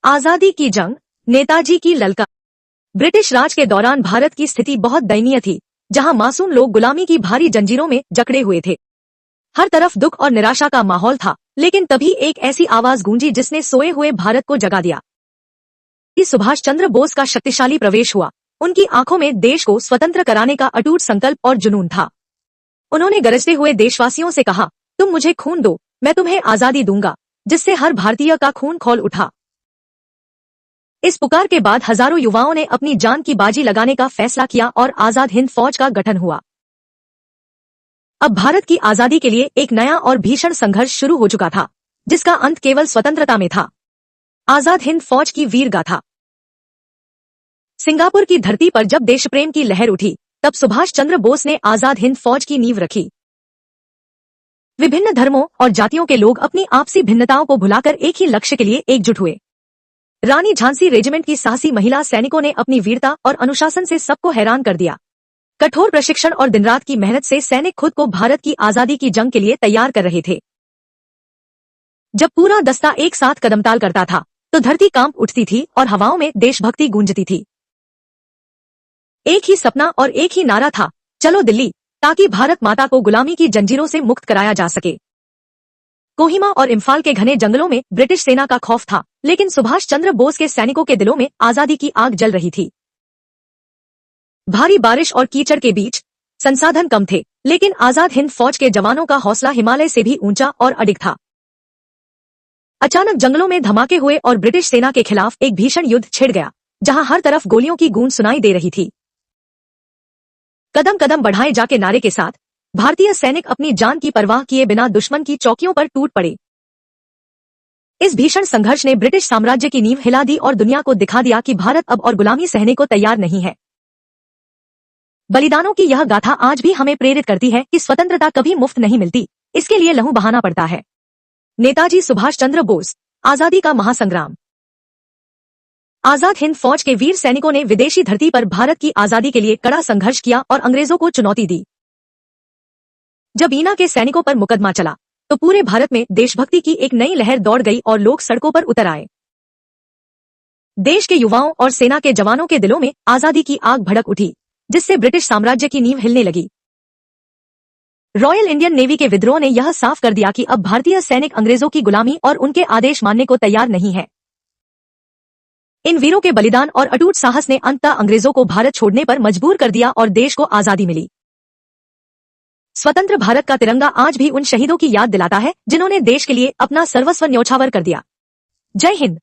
आजादी की जंग, नेताजी की ललकार। ब्रिटिश राज के दौरान भारत की स्थिति बहुत दयनीय थी, जहां मासूम लोग गुलामी की भारी जंजीरों में जकड़े हुए थे। हर तरफ दुख और निराशा का माहौल था, लेकिन तभी एक ऐसी आवाज गूंजी जिसने सोए हुए भारत को जगा दिया। सुभाष चंद्र बोस का शक्तिशाली प्रवेश हुआ। उनकी आंखों में देश को स्वतंत्र कराने का अटूट संकल्प और जुनून था। उन्होंने गरजते हुए देशवासियों से कहा, तुम मुझे खून दो, मैं तुम्हें आजादी दूंगा, जिससे हर भारतीय का खून खौल उठा। इस पुकार के बाद हजारों युवाओं ने अपनी जान की बाजी लगाने का फैसला किया और आजाद हिंद फौज का गठन हुआ। अब भारत की आजादी के लिए एक नया और भीषण संघर्ष शुरू हो चुका था, जिसका अंत केवल स्वतंत्रता में था। आजाद हिंद फौज की वीर गाथा। सिंगापुर की धरती पर जब देशप्रेम की लहर उठी, तब सुभाष चंद्र बोस ने आजाद हिंद फौज की नींव रखी। विभिन्न धर्मों और जातियों के लोग अपनी आपसी भिन्नताओं को भुलाकर एक ही लक्ष्य के लिए एकजुट हुए। रानी झांसी रेजिमेंट की साहसी महिला सैनिकों ने अपनी वीरता और अनुशासन से सबको हैरान कर दिया। कठोर प्रशिक्षण और दिन रात की मेहनत से सैनिक खुद को भारत की आजादी की जंग के लिए तैयार कर रहे थे। जब पूरा दस्ता एक साथ कदमताल करता था, तो धरती कांप उठती थी और हवाओं में देशभक्ति गूंजती थी। एक ही सपना और एक ही नारा था, चलो दिल्ली, ताकि भारत माता को गुलामी की जंजीरों से मुक्त कराया जा सके। कोहिमा और इम्फाल के घने जंगलों में ब्रिटिश सेना का खौफ था, लेकिन सुभाष चंद्र बोस के सैनिकों के दिलों में आजादी की आग जल रही थी। भारी बारिश और कीचड़ के बीच संसाधन कम थे, लेकिन आजाद हिंद फौज के जवानों का हौसला हिमालय से भी ऊंचा और अडिग था। अचानक जंगलों में धमाके हुए और ब्रिटिश सेना के खिलाफ एक भीषण युद्ध छिड़ गया, जहां हर तरफ गोलियों की गूंज सुनाई दे रही थी। कदम कदम बढ़ाए जाके नारे के साथ भारतीय सैनिक अपनी जान की परवाह किए बिना दुश्मन की चौकियों पर टूट पड़े। इस भीषण संघर्ष ने ब्रिटिश साम्राज्य की नींव हिला दी और दुनिया को दिखा दिया कि भारत अब और गुलामी सहने को तैयार नहीं है। बलिदानों की यह गाथा आज भी हमें प्रेरित करती है कि स्वतंत्रता कभी मुफ्त नहीं मिलती, इसके लिए लहू बहाना पड़ता है। नेताजी सुभाष चंद्र बोस, आजादी का महासंग्राम। आजाद हिंद फौज के वीर सैनिकों ने विदेशी धरती पर भारत की आजादी के लिए कड़ा संघर्ष किया और अंग्रेजों को चुनौती दी। जब ईना के सैनिकों पर मुकदमा चला, तो पूरे भारत में देशभक्ति की एक नई लहर दौड़ गई और लोग सड़कों पर उतर आए। देश के युवाओं और सेना के जवानों के दिलों में आजादी की आग भड़क उठी, जिससे ब्रिटिश साम्राज्य की नींव हिलने लगी। रॉयल इंडियन नेवी के विद्रोह ने यह साफ कर दिया कि अब भारतीय सैनिक अंग्रेजों की गुलामी और उनके आदेश मानने को तैयार नहीं है। इन वीरों के बलिदान और अटूट साहस ने अंततः अंग्रेजों को भारत छोड़ने पर मजबूर कर दिया और देश को आजादी मिली। स्वतंत्र भारत का तिरंगा आज भी उन शहीदों की याद दिलाता है, जिन्होंने देश के लिए अपना सर्वस्व न्योछावर कर दिया। जय हिंद।